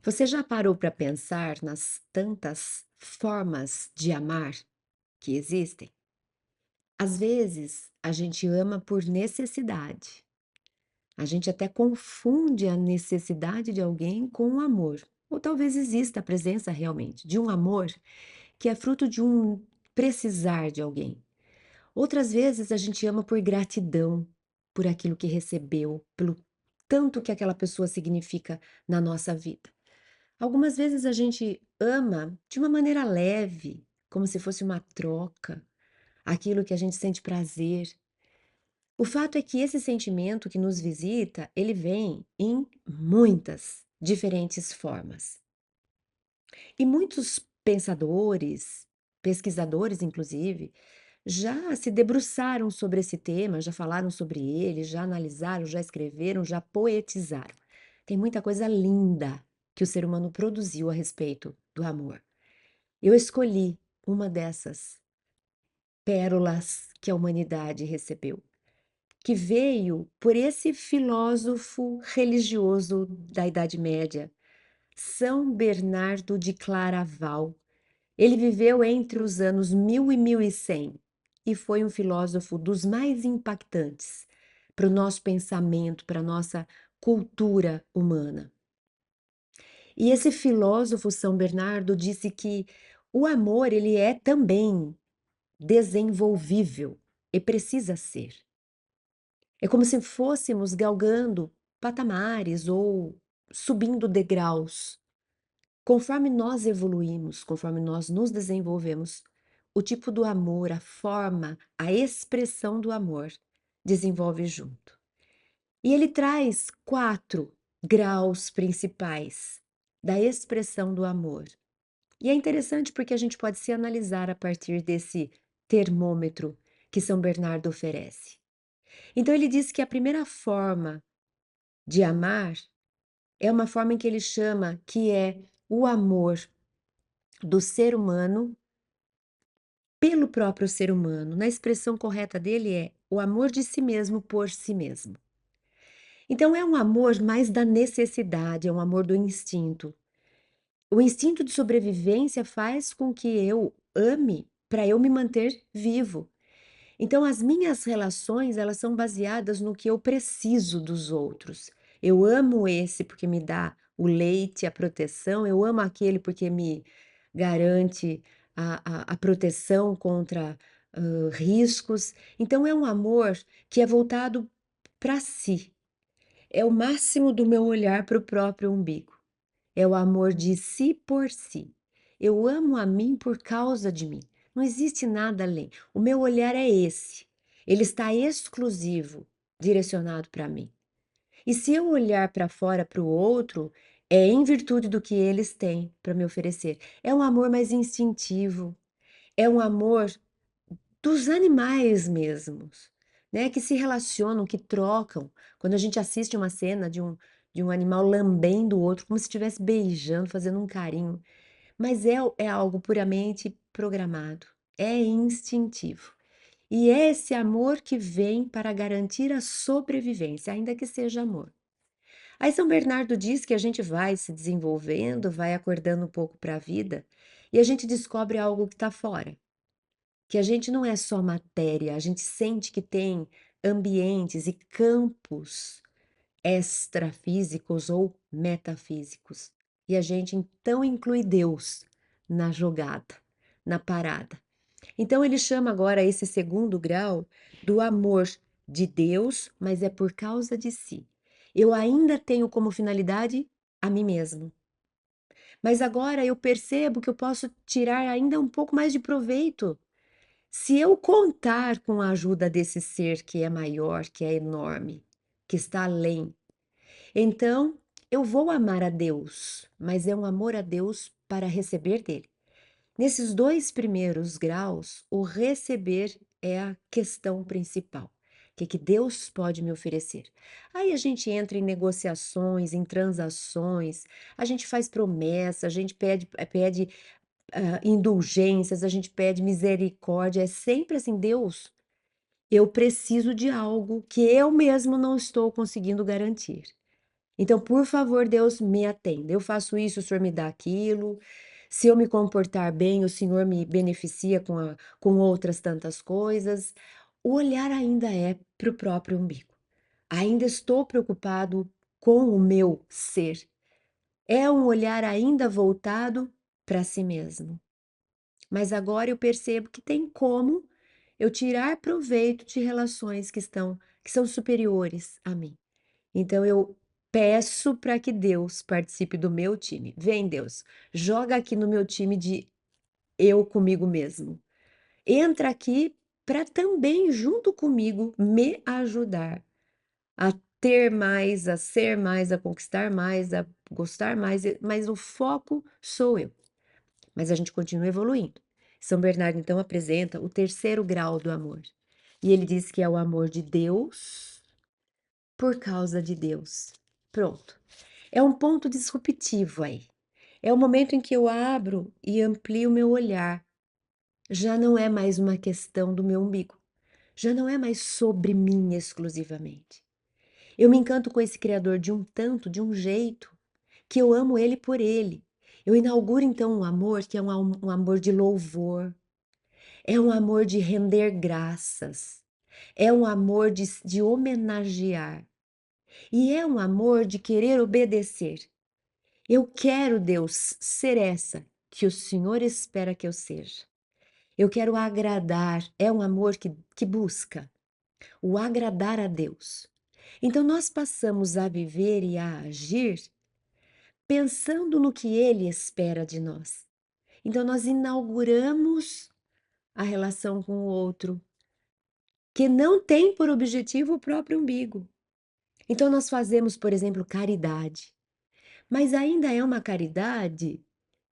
Você já parou para pensar nas tantas formas de amar que existem? Às vezes, a gente ama por necessidade. A gente até confunde a necessidade de alguém com o amor. Ou talvez exista a presença realmente de um amor que é fruto de um precisar de alguém. Outras vezes, a gente ama por gratidão, por aquilo que recebeu, pelo tanto que aquela pessoa significa na nossa vida. Algumas vezes a gente ama de uma maneira leve, como se fosse uma troca, aquilo que a gente sente prazer. O fato é que esse sentimento que nos visita, ele vem em muitas diferentes formas. E muitos pensadores, pesquisadores inclusive, já se debruçaram sobre esse tema, já falaram sobre ele, já analisaram, já escreveram, já poetizaram. Tem muita coisa linda que o ser humano produziu a respeito do amor. Eu escolhi uma dessas pérolas que a humanidade recebeu, que veio por esse filósofo religioso da Idade Média, São Bernardo de Claraval. Ele viveu entre os anos 1000 e 1100 e foi um filósofo dos mais impactantes para o nosso pensamento, para a nossa cultura humana. E esse filósofo São Bernardo disse que o amor ele é também desenvolvível e precisa ser. É como se fôssemos galgando patamares ou subindo degraus. Conforme nós evoluímos, conforme nós nos desenvolvemos, o tipo do amor, a forma, a expressão do amor desenvolve junto. E ele traz 4 graus principais da expressão do amor. E é interessante porque a gente pode se analisar a partir desse termômetro que São Bernardo oferece. Então ele diz que a primeira forma de amar é uma forma em que ele chama que é o amor do ser humano pelo próprio ser humano. Na expressão correta dele é o amor de si mesmo por si mesmo. Então é um amor mais da necessidade, é um amor do instinto. O instinto de sobrevivência faz com que eu ame para eu me manter vivo. Então as minhas relações, elas são baseadas no que eu preciso dos outros. Eu amo esse porque me dá o leite, a proteção, eu amo aquele porque me garante a proteção contra riscos. Então é um amor que é voltado para si. É o máximo do meu olhar para o próprio umbigo. É o amor de si por si. Eu amo a mim por causa de mim. Não existe nada além. O meu olhar é esse. Ele está exclusivo, direcionado para mim. E se eu olhar para fora para o outro, é em virtude do que eles têm para me oferecer. É um amor mais instintivo. É um amor dos animais mesmos, né, que se relacionam, que trocam. Quando a gente assiste uma cena de um animal lambendo o outro, como se estivesse beijando, fazendo um carinho, mas é algo puramente programado, é instintivo. E é esse amor que vem para garantir a sobrevivência, ainda que seja amor. Aí São Bernardo diz que a gente vai se desenvolvendo, vai acordando um pouco para a vida, e a gente descobre algo que está fora. Que a gente não é só matéria, a gente sente que tem ambientes e campos extrafísicos ou metafísicos. E a gente então inclui Deus na jogada, na parada. Então ele chama agora esse segundo grau do amor de Deus, mas é por causa de si. Eu ainda tenho como finalidade a mim mesmo. Mas agora eu percebo que eu posso tirar ainda um pouco mais de proveito se eu contar com a ajuda desse ser que é maior, que é enorme, que está além, então eu vou amar a Deus, mas é um amor a Deus para receber dele. Nesses 2 primeiros graus, o receber é a questão principal. O que que Deus pode me oferecer? Aí a gente entra em negociações, em transações, a gente faz promessa, a gente pede indulgências, a gente pede misericórdia, é sempre assim: "Deus, eu preciso de algo que eu mesmo não estou conseguindo garantir. Então, por favor, Deus, me atenda. Eu faço isso, o Senhor me dá aquilo. Se eu me comportar bem, o Senhor me beneficia com outras tantas coisas. O olhar ainda é para o próprio umbigo. Ainda estou preocupado com o meu ser. É um olhar ainda voltado para si mesmo. Mas agora eu percebo que tem como eu tirar proveito de relações que são superiores a mim. Então eu peço para que Deus participe do meu time. Vem, Deus, joga aqui no meu time de eu comigo mesmo. Entra aqui para também, junto comigo, me ajudar a ter mais, a ser mais, a conquistar mais, a gostar mais, mas o foco sou eu. Mas a gente continua evoluindo. São Bernardo então apresenta o terceiro grau do amor. E ele diz que é o amor de Deus por causa de Deus. Pronto. É um ponto disruptivo aí. É o momento em que eu abro e amplio o meu olhar. Já não é mais uma questão do meu umbigo. Já não é mais sobre mim exclusivamente. Eu me encanto com esse Criador de um tanto, de um jeito, que eu amo ele por ele. Eu inauguro então um amor que é um amor de louvor, é um amor de render graças, é um amor de homenagear, e é um amor de querer obedecer. Eu quero, Deus, ser essa que o Senhor espera que eu seja. Eu quero agradar, é um amor que busca o agradar a Deus. Então nós passamos a viver e a agir pensando no que Ele espera de nós. Então nós inauguramos a relação com o outro, que não tem por objetivo o próprio umbigo. Então nós fazemos, por exemplo, caridade, mas ainda é uma caridade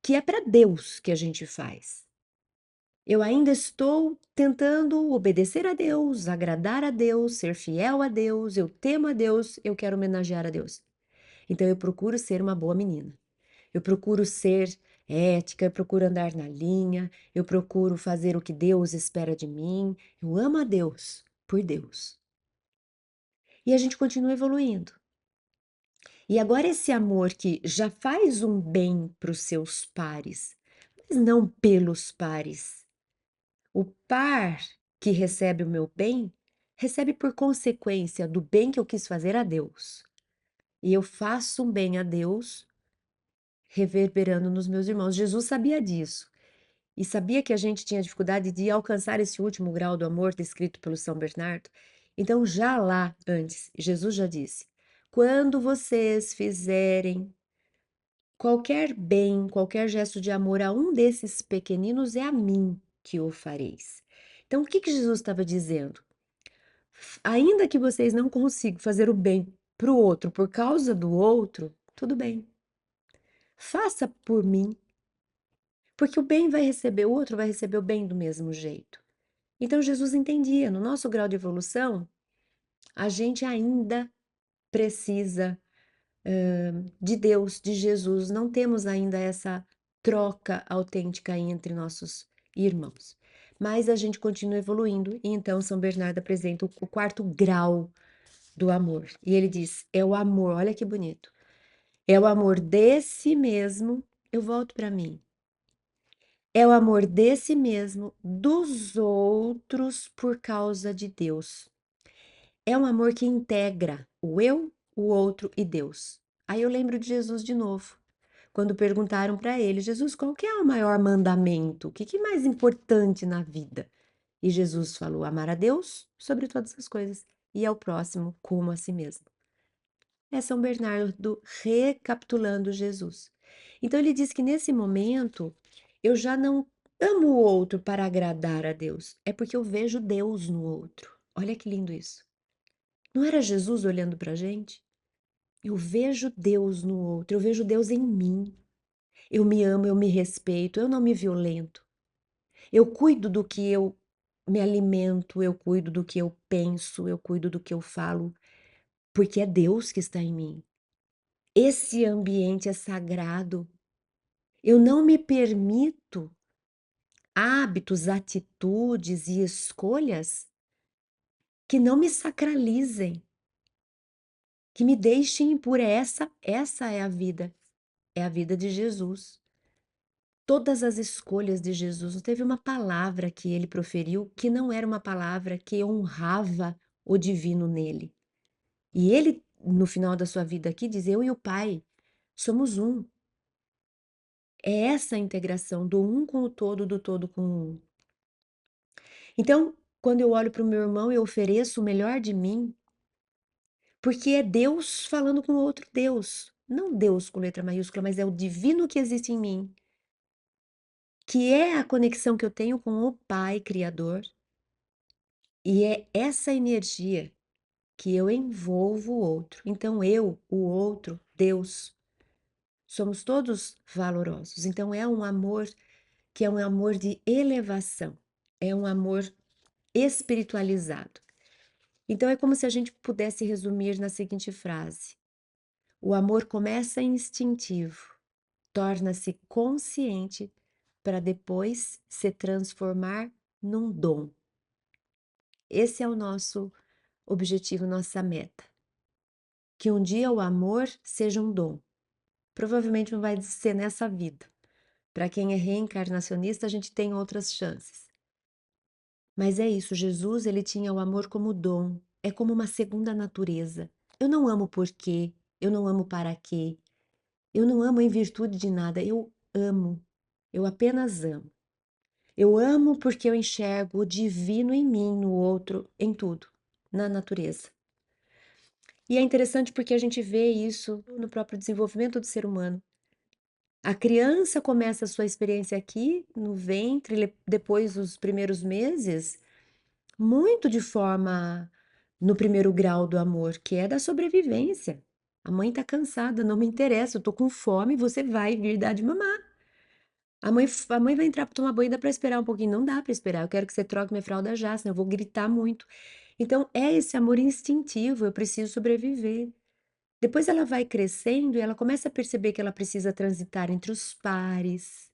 que é para Deus que a gente faz. Eu ainda estou tentando obedecer a Deus, agradar a Deus, ser fiel a Deus, eu temo a Deus, eu quero homenagear a Deus. Então eu procuro ser uma boa menina. Eu procuro ser ética, eu procuro andar na linha, eu procuro fazer o que Deus espera de mim. Eu amo a Deus por Deus. E a gente continua evoluindo. E agora esse amor que já faz um bem para os seus pares, mas não pelos pares. O par que recebe o meu bem, recebe por consequência do bem que eu quis fazer a Deus. E eu faço um bem a Deus, reverberando nos meus irmãos. Jesus sabia disso. E sabia que a gente tinha dificuldade de alcançar esse último grau do amor descrito pelo São Bernardo? Então, já lá antes, Jesus já disse: quando vocês fizerem qualquer bem, qualquer gesto de amor a um desses pequeninos, é a mim que o fareis. Então, o que que Jesus estava dizendo? Ainda que vocês não consigam fazer o bem para o outro por causa do outro, tudo bem. Faça por mim, porque o bem vai receber, o outro vai receber o bem do mesmo jeito. Então Jesus entendia, no nosso grau de evolução, a gente ainda precisa de Deus, de Jesus, não temos ainda essa troca autêntica entre nossos irmãos. Mas a gente continua evoluindo, e então São Bernardo apresenta o quarto grau do amor. E ele diz: é o amor, olha que bonito. É o amor desse mesmo, eu volto para mim. É o amor desse mesmo, dos outros por causa de Deus. É um amor que integra o eu, o outro e Deus. Aí eu lembro de Jesus de novo, quando perguntaram para ele: Jesus, qual que é o maior mandamento? O que que é mais importante na vida? E Jesus falou: amar a Deus sobre todas as coisas e ao próximo como a si mesmo. É São Bernardo recapitulando Jesus. Então ele diz que nesse momento eu já não amo o outro para agradar a Deus, é porque eu vejo Deus no outro. Olha que lindo isso. Não era Jesus olhando para a gente? Eu vejo Deus no outro, eu vejo Deus em mim. Eu me amo, eu me respeito, eu não me violento. Eu cuido do que eu me alimento, eu cuido do que eu penso, eu cuido do que eu falo, porque é Deus que está em mim. Esse ambiente é sagrado. Eu não me permito hábitos, atitudes e escolhas que não me sacralizem. que me deixe impura. Essa é a vida de Jesus. Todas as escolhas de Jesus, não teve uma palavra que ele proferiu que não era uma palavra que honrava o divino nele. E ele, no final da sua vida aqui, diz: "Eu e o Pai somos um". É essa a integração do um com o todo, do todo com o um. Então, quando eu olho para o meu irmão, eu ofereço o melhor de mim, porque é Deus falando com outro Deus. Não Deus com letra maiúscula, mas é o divino que existe em mim, que é a conexão que eu tenho com o Pai Criador, e é essa energia que eu envolvo o outro. Então eu, o outro, Deus, somos todos valorosos. Então é um amor que é um amor de elevação, é um amor espiritualizado. Então é como se a gente pudesse resumir na seguinte frase: o amor começa instintivo, torna-se consciente para depois se transformar num dom. Esse é o nosso objetivo, nossa meta. Que um dia o amor seja um dom. Provavelmente não vai ser nessa vida. Para quem é reencarnacionista, a gente tem outras chances. Mas é isso, Jesus, ele tinha o amor como dom, é como uma segunda natureza. Eu não amo por quê, eu não amo para quê, eu não amo em virtude de nada, eu amo, eu apenas amo. Eu amo porque eu enxergo o divino em mim, no outro, em tudo, na natureza. E é interessante porque a gente vê isso no próprio desenvolvimento do ser humano. A criança começa a sua experiência aqui no ventre, depois dos primeiros meses, muito de forma no primeiro grau do amor, que é da sobrevivência. A mãe tá cansada, não me interessa, eu tô com fome, você vai vir dar de mamar. A mãe vai entrar para tomar banho, dá para esperar um pouquinho? Não dá para esperar, eu quero que você troque minha fralda já, senão eu vou gritar muito. Então é esse amor instintivo, eu preciso sobreviver. Depois ela vai crescendo e ela começa a perceber que ela precisa transitar entre os pares,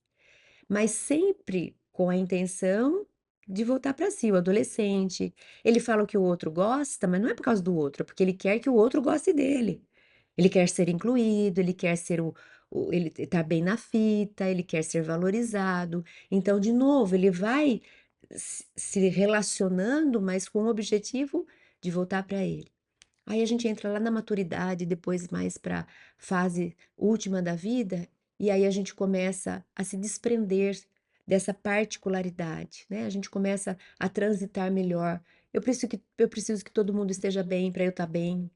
mas sempre com a intenção de voltar para si, o adolescente. Ele fala o que o outro gosta, mas não é por causa do outro, é porque ele quer que o outro goste dele. Ele quer ser incluído, ele quer ser ele tá bem na fita, ele quer ser valorizado. Então, de novo, ele vai se relacionando, mas com o objetivo de voltar para ele. Aí a gente entra lá na maturidade, depois mais para fase última da vida, e aí a gente começa a se desprender dessa particularidade, né? A gente começa a transitar melhor. Eu preciso que todo mundo esteja bem para eu estar bem.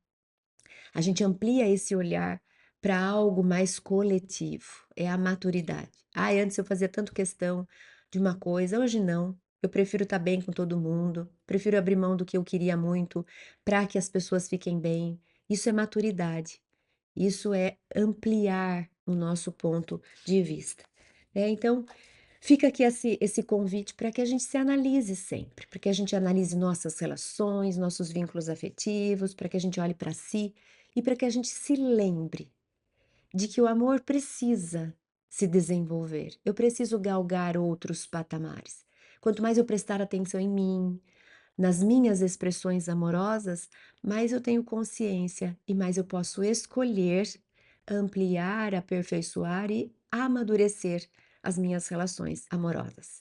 A gente amplia esse olhar para algo mais coletivo, é a maturidade. Antes eu fazia tanto questão de uma coisa, hoje não. Eu prefiro estar bem com todo mundo, prefiro abrir mão do que eu queria muito para que as pessoas fiquem bem. Isso é maturidade. Isso é ampliar o nosso ponto de vista. Então, fica aqui esse convite para que a gente se analise sempre, para que a gente analise nossas relações, nossos vínculos afetivos, para que a gente olhe para si e para que a gente se lembre de que o amor precisa se desenvolver. Eu preciso galgar outros patamares. Quanto mais eu prestar atenção em mim, nas minhas expressões amorosas, mais eu tenho consciência e mais eu posso escolher ampliar, aperfeiçoar e amadurecer as minhas relações amorosas.